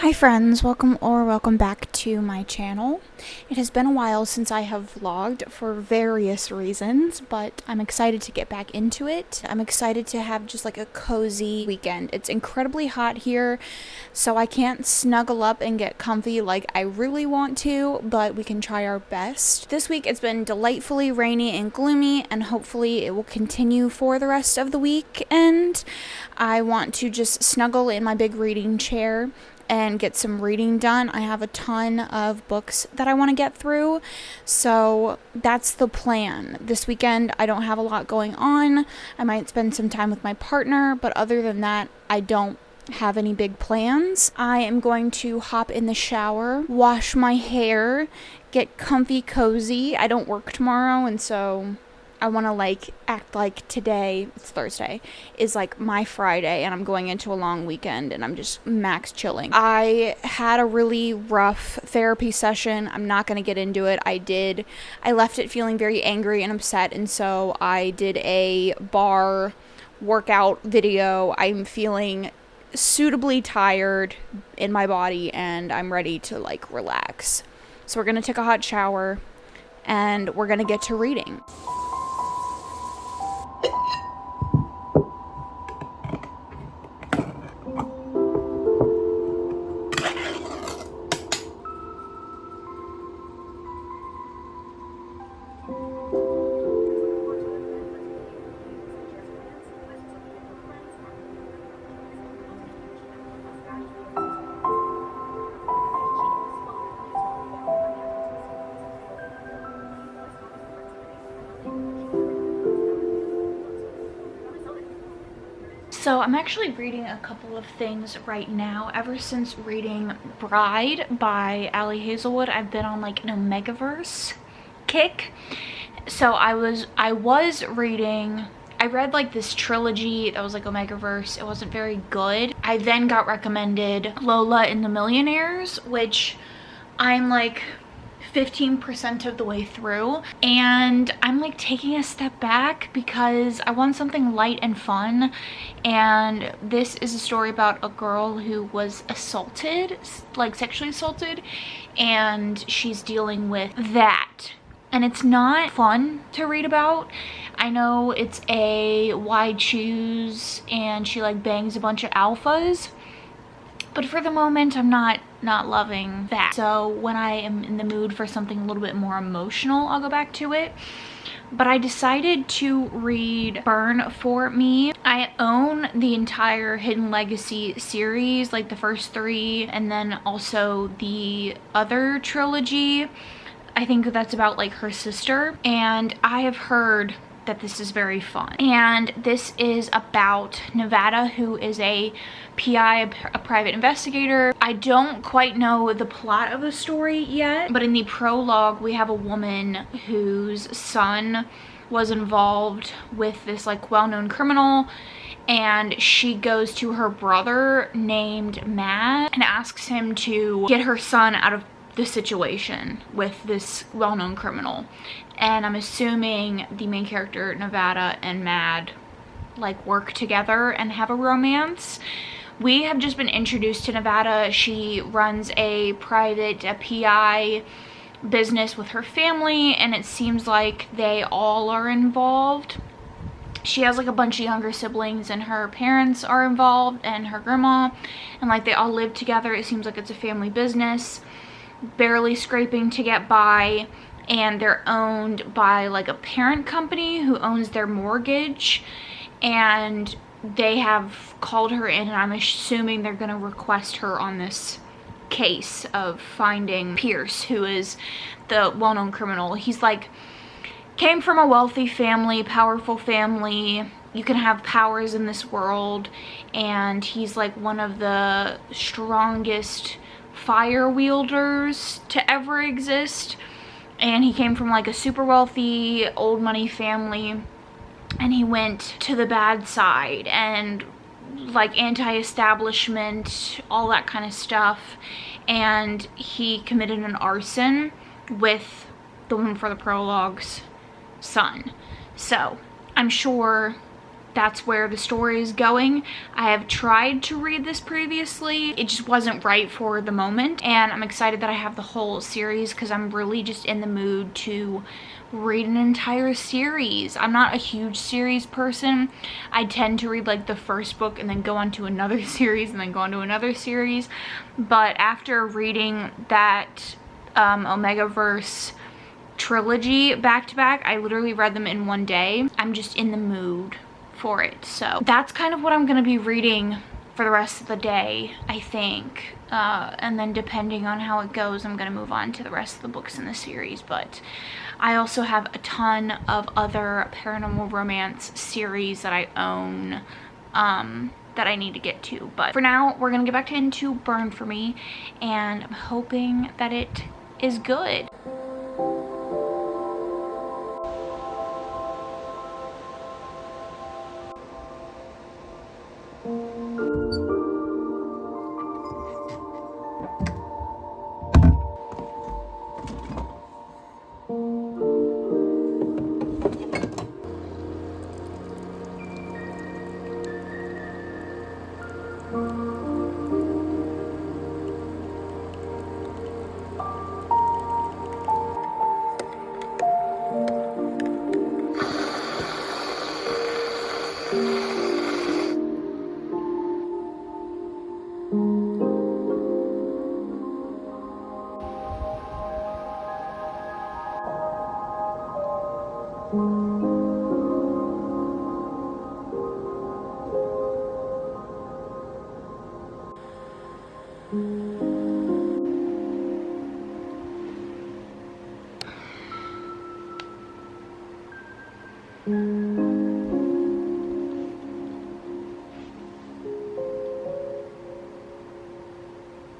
Hi friends, welcome back to my channel. It has been a while since I have vlogged for various reasons, but I'm excited to get back into it. I'm excited to have just like a cozy weekend. It's incredibly hot here, so I can't snuggle up and get comfy like I really want to, but we can try our best. This week it's been delightfully rainy and gloomy, and hopefully it will continue for the rest of the weekend. I want to just snuggle in my big reading chair and get some reading done. I have a ton of books that I want to get through, so that's the plan. This weekend I don't have a lot going on. I might spend some time with my partner, but other than that, I don't have any big plans. I am going to hop in the shower, wash my hair, get comfy cozy. I don't work tomorrow, and so I want to act like today, it's Thursday, is like my Friday and I'm going into a long weekend and I'm just max chilling. I had a really rough therapy session. I'm not going to get into it. I left it feeling very angry and upset, and so I did a bar workout video. I'm feeling suitably tired in my body and I'm ready to relax. So we're going to take a hot shower and we're going to get to reading. So I'm actually reading a couple of things right now. Ever since reading Bride by Ali Hazelwood, I've been on an Omegaverse kick. So I read this trilogy that was Omegaverse. It wasn't very good. I then got recommended Lola and the Millionaires, which I'm 15% of the way through, and I'm taking a step back because I want something light and fun. And this is a story about a girl who was assaulted, sexually assaulted, and she's dealing with that. And it's not fun to read about. I know it's a wide choose and she bangs a bunch of alphas, but for the moment I'm not loving that. So when I am in the mood for something a little bit more emotional, I'll go back to it. But I decided to read Burn For Me. I own the entire Hidden Legacy series, the first 3, and then also the other trilogy. I think that's about her sister, and I have heard that this is very fun. And this is about Nevada, who is a PI, a private investigator. I don't quite know the plot of the story yet, but in the prologue we have a woman whose son was involved with this well-known criminal, and she goes to her brother named Matt and asks him to get her son out of the situation with this well-known criminal. And I'm assuming the main character Nevada and Mad work together and have a romance. We have just been introduced to Nevada. She runs a private PI business with her family, and it seems like they all are involved. She has a bunch of younger siblings, and her parents are involved, and her grandma, and they all live together. It seems like it's a family business, barely scraping to get by, and they're owned by a parent company who owns their mortgage, and they have called her in, and I'm assuming they're gonna request her on this case of finding Pierce, who is the well-known criminal. He's came from a wealthy family, powerful family. You can have powers in this world, and he's one of the strongest fire wielders to ever exist. And he came from a super wealthy old money family, and he went to the bad side and anti-establishment, all that kind of stuff, and he committed an arson with the woman for the prologue's son. So I'm sure that's where the story is going. I have tried to read this previously. It just wasn't right for the moment. And I'm excited that I have the whole series because I'm really just in the mood to read an entire series. I'm not a huge series person. I tend to read like the first book and then go on to another series and then go on to another series. But after reading that Omegaverse trilogy back to back, I literally read them in one day. I'm just in the mood for it. So that's kind of what I'm gonna be reading for the rest of the day, I think. And then depending on how it goes, I'm gonna move on to the rest of the books in the series. But I also have a ton of other paranormal romance series that I own that I need to get to. But for now, we're gonna get back into Burn For Me, and I'm hoping that it is good.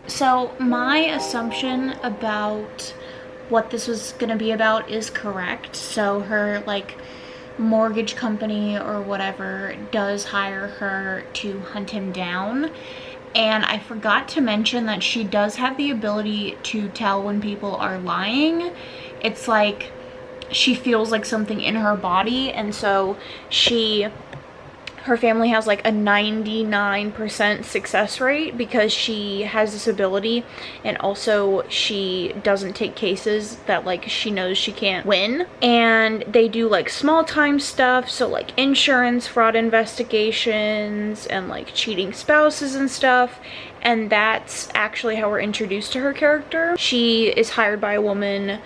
So my assumption about what this was gonna be about is correct. So her like mortgage company or whatever does hire her to hunt him down. And I forgot to mention that she does have the ability to tell when people are lying. It's like she feels like something in her body, and so her family has like a 99% success rate because she has this ability, and also she doesn't take cases that like she knows she can't win. And they do like small time stuff, so like insurance fraud investigations and like cheating spouses and stuff. And that's actually how we're introduced to her character. She is hired by a woman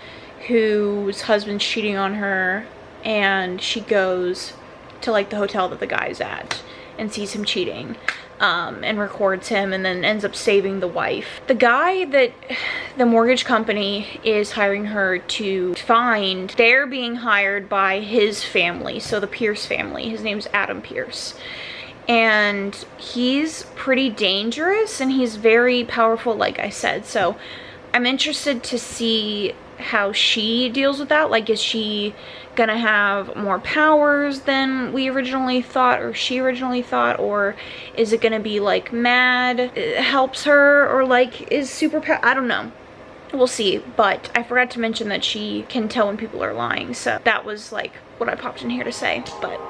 whose husband's cheating on her, and she goes to like the hotel that the guy's at and sees him cheating, and records him, and then ends up saving the wife. The guy that the mortgage company is hiring her to find, they're being hired by his family, so the Pierce family. His name's Adam Pierce, and he's pretty dangerous and he's very powerful, like I said. So I'm interested to see how she deals with that. Like, is she gonna have more powers than we originally thought, or she originally thought, or is it gonna be like mad helps her, or like is super I don't know, we'll see. But I forgot to mention that she can tell when people are lying, so that was like what I popped in here to say. But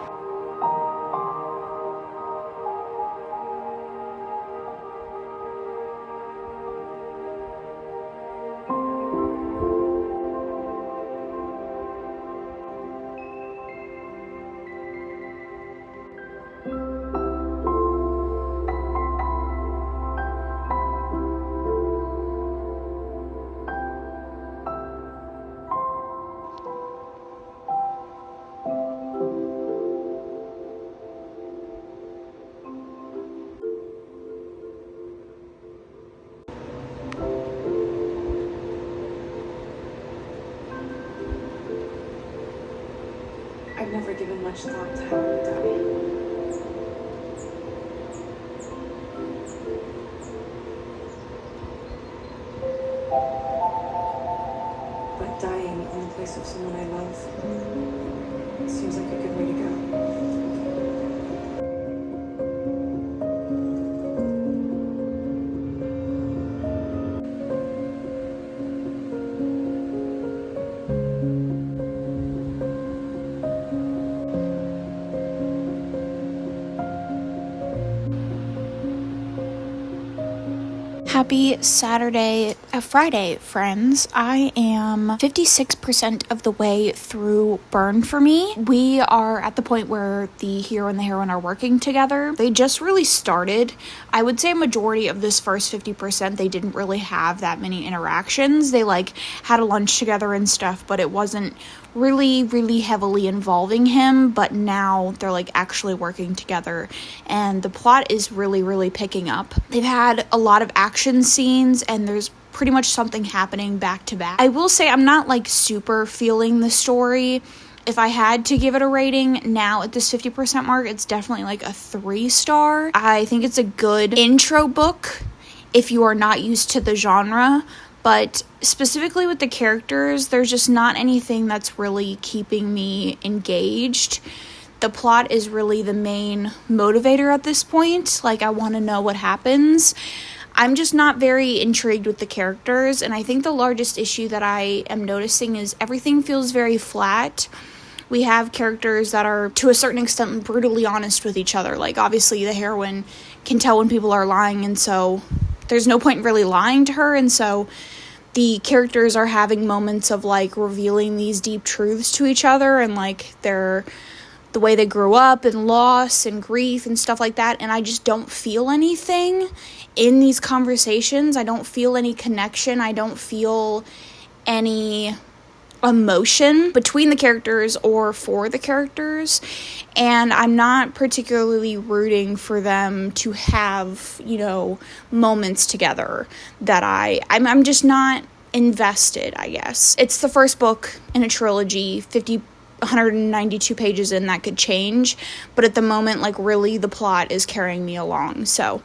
I've never given much thought to how I would die. But dying in the place of someone I love seems like a good way to go. Happy Friday, friends. I am 56% of the way through Burn for Me. We are at the point where the hero and the heroine are working together. They just really started. I would say a majority of this first 50%, they didn't really have that many interactions. They had a lunch together and stuff, but it wasn't really heavily involving him. But now they're actually working together, and the plot is really picking up. They've had a lot of action scenes, and there's pretty much something happening back to back. I will say I'm not super feeling the story. If I had to give it a rating now at this 50% mark, it's definitely a 3-star. I think it's a good intro book if you are not used to the genre, but specifically with the characters, there's just not anything that's really keeping me engaged. The plot is really the main motivator at this point. I want to know what happens. I'm just not very intrigued with the characters, and I think the largest issue that I am noticing is everything feels very flat. We have characters that are, to a certain extent, brutally honest with each other. Obviously, the heroine can tell when people are lying, and so there's no point in really lying to her, and so the characters are having moments of revealing these deep truths to each other, and the way they grew up and loss and grief and stuff like that, and I just don't feel anything in these conversations. I don't feel any connection. I don't feel any emotion between the characters or for the characters, and I'm not particularly rooting for them to have, moments together that I'm just not invested, I guess. It's the first book in a trilogy, 192 pages in, that could change, but at the moment, really the plot is carrying me along. So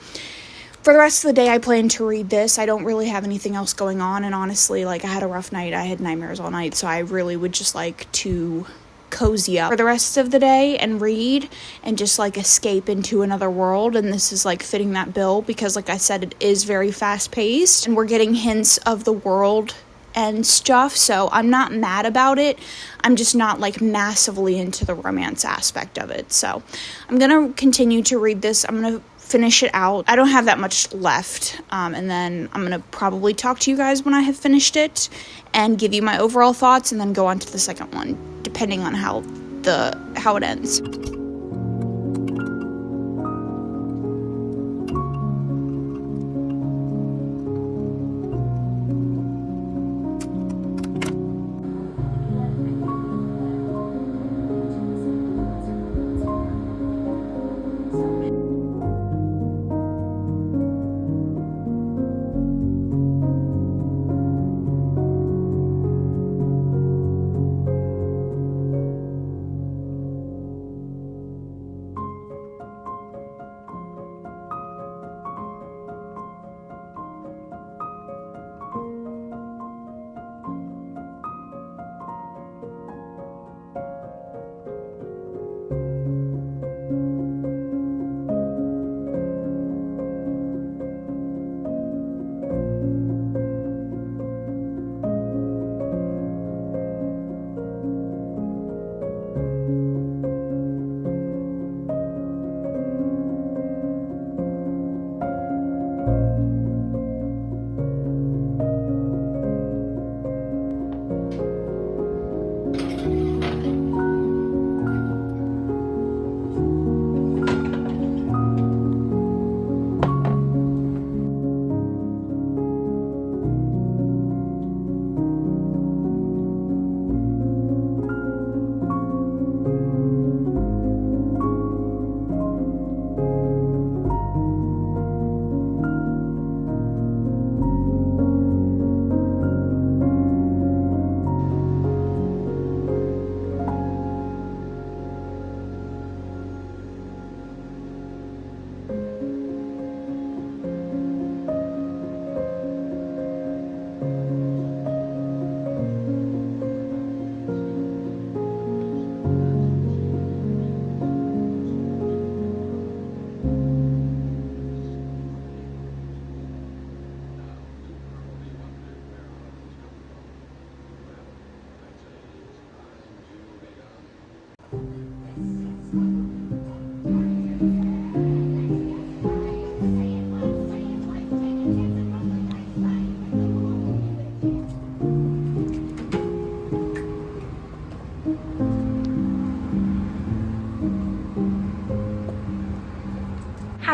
for the rest of the day, I plan to read this. I don't really have anything else going on, and honestly, I had a rough night. I had nightmares all night, so I really would just like to cozy up for the rest of the day and read and just escape into another world, and this is fitting that bill because I said, it is very fast-paced, and we're getting hints of the world and stuff, so I'm not mad about it. I'm just not massively into the romance aspect of it. So I'm gonna continue to read this. I'm gonna finish it out. I don't have that much left, and then I'm gonna probably talk to you guys when I have finished it and give you my overall thoughts, and then go on to the second one depending on how it ends.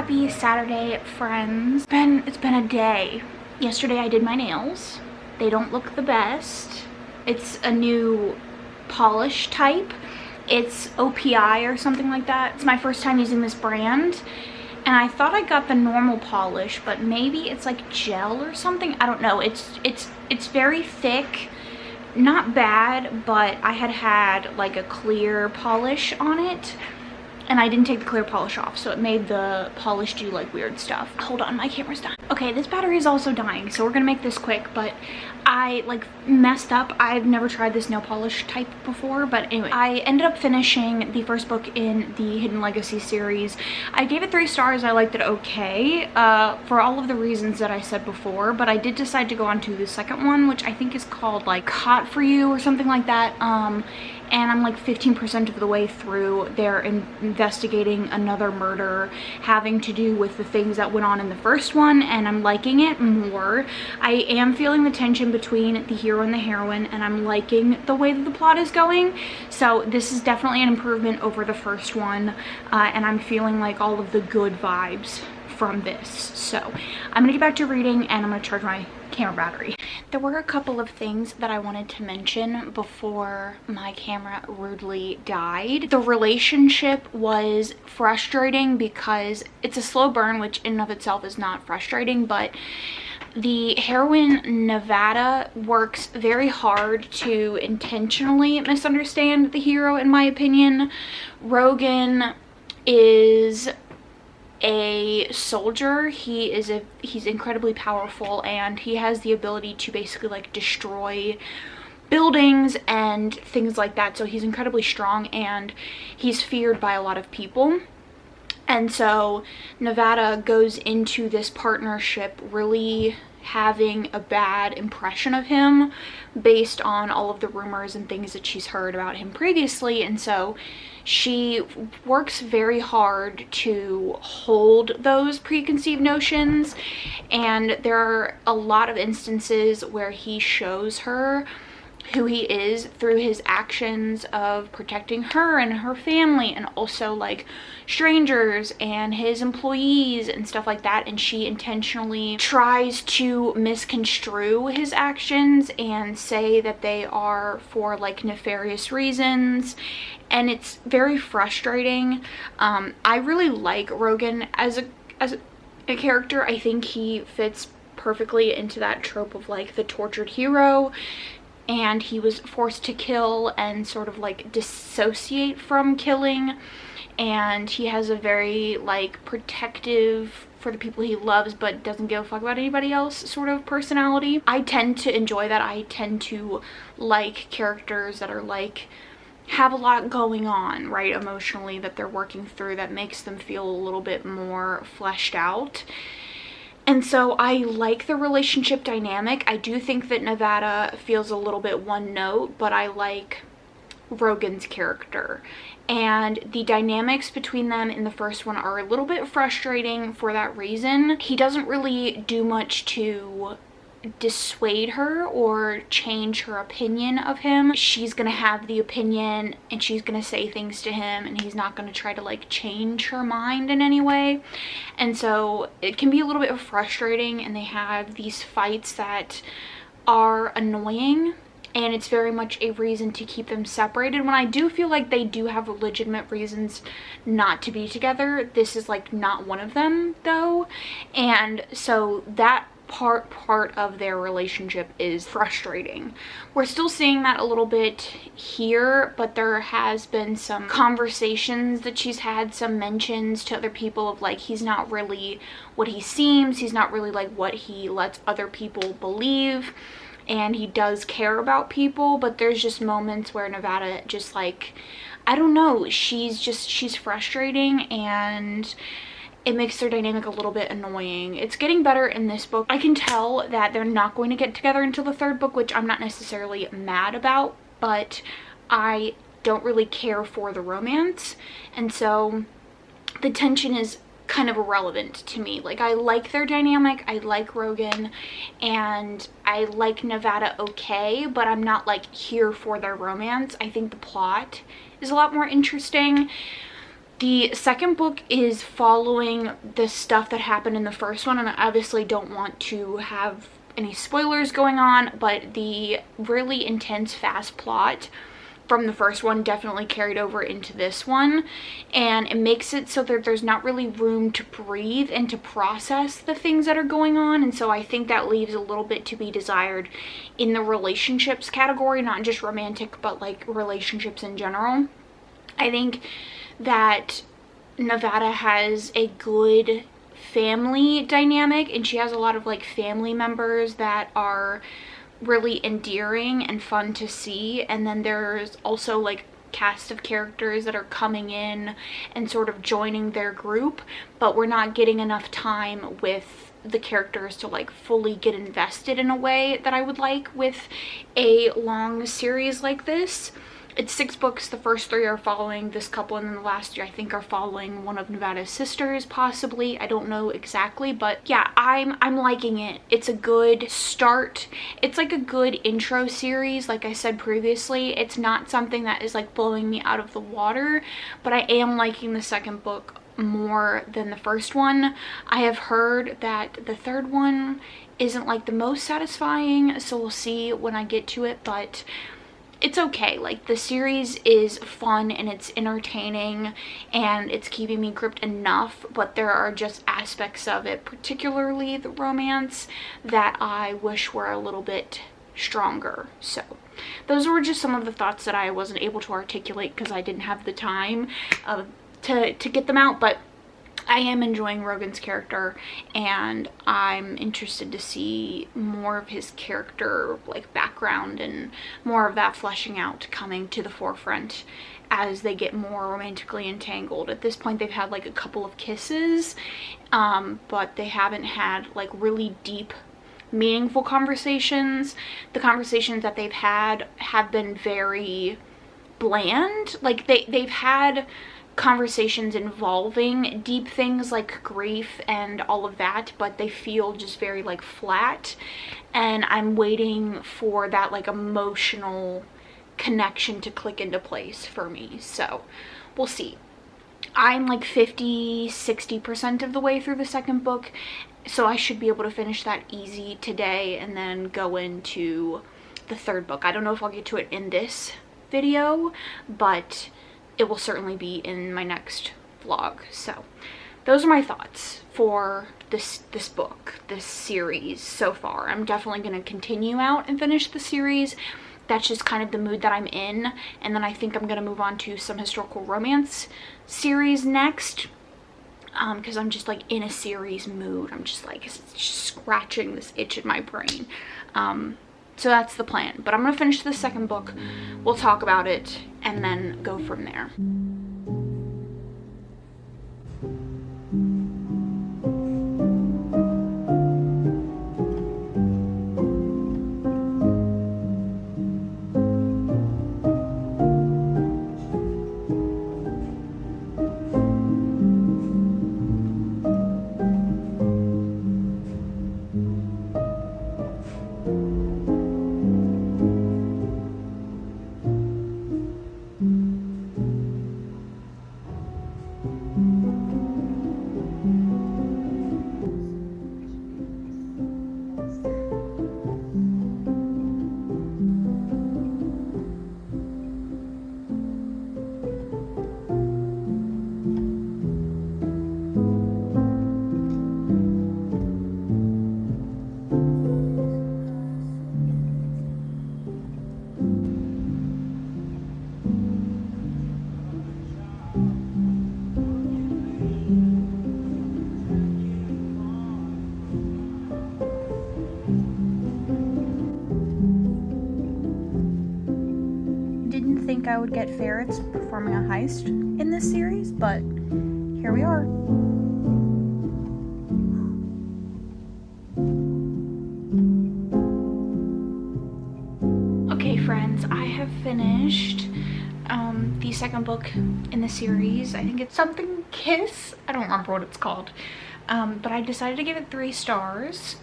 Happy Saturday, friends. It's been a day. Yesterday I did my nails. They don't look the best. It's a new polish type. It's OPI or something like that. It's my first time using this brand. And I thought I got the normal polish, but maybe it's like gel or something. I don't know. It's very thick. Not bad, but I had like a clear polish on it. And I didn't take the clear polish off, so it made the polish do like weird stuff. Hold on, my camera's done. Okay, this battery is also dying, so we're gonna make this quick, but I like messed up. I've never tried this nail polish type before, but anyway, I ended up finishing the first book in the Hidden Legacy series. I gave it 3 stars. I liked it okay, for all of the reasons that I said before, but I did decide to go on to the second one, which I think is called like Caught for You or something like that. And I'm like 15% of the way through. They're investigating another murder having to do with the things that went on in the first one, and I'm liking it more. I am feeling the tension between the hero and the heroine, and I'm liking the way that the plot is going. So this is definitely an improvement over the first one, and I'm feeling like all of the good vibes from this. So I'm gonna get back to reading, and I'm gonna charge my camera battery. There were a couple of things that I wanted to mention before my camera rudely died. The relationship was frustrating because it's a slow burn, which in and of itself is not frustrating, but the heroine Nevada works very hard to intentionally misunderstand the hero, in my opinion. Rogan is a soldier. He's incredibly powerful, and he has the ability to basically like destroy buildings and things like that. So he's incredibly strong, and he's feared by a lot of people. And so Nevada goes into this partnership really having a bad impression of him based on all of the rumors and things that she's heard about him previously. And so she works very hard to hold those preconceived notions, and there are a lot of instances where he shows her who he is through his actions of protecting her and her family, and also like strangers and his employees and stuff like that. And she intentionally tries to misconstrue his actions and say that they are for like nefarious reasons, and it's very frustrating. I really like Rogan as a character. I think he fits perfectly into that trope of like the tortured hero, and he was forced to kill and sort of like dissociate from killing, and he has a very like protective for the people he loves but doesn't give a fuck about anybody else sort of personality. I tend to enjoy that. I tend to like characters that are like have a lot going on, right, emotionally, that they're working through, that makes them feel a little bit more fleshed out. And so I like the relationship dynamic. I do think that Nevada feels a little bit one note, but I like Rogan's character. And the dynamics between them in the first one are a little bit frustrating for that reason. He doesn't really do much to dissuade her or change her opinion of him. She's gonna have the opinion and she's gonna say things to him, and he's not gonna try to like change her mind in any way. And so it can be a little bit frustrating, and they have these fights that are annoying, and it's very much a reason to keep them separated, when I do feel like they do have legitimate reasons not to be together. This is like not one of them though, and so that part of their relationship is frustrating. We're still seeing that a little bit here, but there has been some conversations that she's had, some mentions to other people of like, he's not really what he seems, he's not really like what he lets other people believe, and he does care about people. But there's just moments where Nevada just like, I don't know, she's frustrating, and it makes their dynamic a little bit annoying. It's getting better in this book. I can tell that they're not going to get together until the 3rd book, which I'm not necessarily mad about, but I don't really care for the romance, and so the tension is kind of irrelevant to me. Like, I like their dynamic, I like Rogan, and I like Nevada okay, but I'm not like here for their romance. I think the plot is a lot more interesting. The second book is following the stuff that happened in the first one, and I obviously don't want to have any spoilers going on, but the really intense fast plot from the first one definitely carried over into this one, and it makes it so that there's not really room to breathe and to process the things that are going on. And so I think that leaves a little bit to be desired in the relationships category, not just romantic but like relationships in general. I think that Nevada has a good family dynamic, and she has a lot of like family members that are really endearing and fun to see. And then there's also like cast of characters that are coming in and sort of joining their group, but we're not getting enough time with the characters to like fully get invested in a way that I would like with a long series like this. It's 6 books. The first 3 are following this couple, and then the last 3 I think are following one of Nevada's sisters, possibly. I don't know exactly, but yeah, I'm liking it. It's a good start. It's like a good intro series. Like I said previously, it's not something that is like blowing me out of the water, but I am liking the second book more than the first one. I have heard that the third one isn't like the most satisfying, so we'll see when I get to it, but it's okay. Like, the series is fun and it's entertaining and it's keeping me gripped enough, but there are just aspects of it, particularly the romance, that I wish were a little bit stronger. So those were just some of the thoughts that I wasn't able to articulate because I didn't have the time to get them out, but I am enjoying Rogan's character, and I'm interested to see more of his character like background and more of that fleshing out coming to the forefront as they get more romantically entangled. At this point they've had like a couple of kisses, but they haven't had like really deep meaningful conversations. The conversations that they've had have been very bland. Like they've had conversations involving deep things like grief and all of that, but they feel just very like flat, and I'm waiting for that like emotional connection to click into place for me. So we'll see. I'm like 50-60% of the way through the second book, so I should be able to finish that easy today and then go into the third book. I don't know if I'll get to it in this video, but it will certainly be in my next vlog. So those are my thoughts for this book, this series so far. I'm definitely going to continue out and finish the series. That's just kind of the mood that I'm in, and then I think I'm going to move on to some historical romance series next, because I'm just like in a series mood. I'm just like scratching this itch in my brain. So that's the plan, but I'm gonna finish the second book, we'll talk about it, and then go from there. I would get ferrets performing a heist in this series, but here we are. Okay friends, I have finished the second book in the series. I think it's something Kiss. I don't remember what it's called, but I decided to give it 3 stars.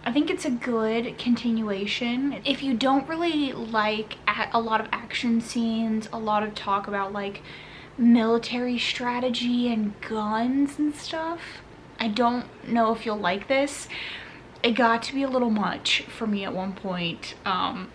I think it's a good continuation. If you don't really like a lot of action scenes, a lot of talk about like military strategy and guns and stuff. I don't know if you'll like this. It got to be a little much for me at one point, and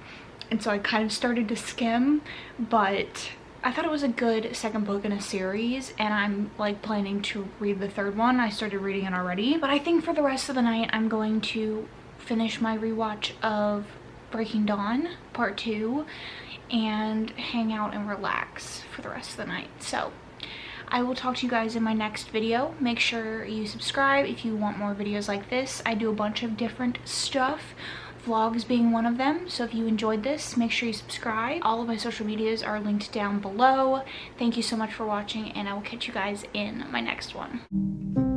so I kind of started to skim, but I thought it was a good second book in a series, and I'm like planning to read the third one. I started reading it already, but I think for the rest of the night I'm going to finish my rewatch of Breaking Dawn Part 2 and hang out and relax for the rest of the night. So I will talk to you guys in my next video. Make sure you subscribe if you want more videos like this. I do a bunch of different stuff, vlogs being one of them. So if you enjoyed this, make sure you subscribe. All of my social medias are linked down below. Thank you so much for watching, and I will catch you guys in my next one.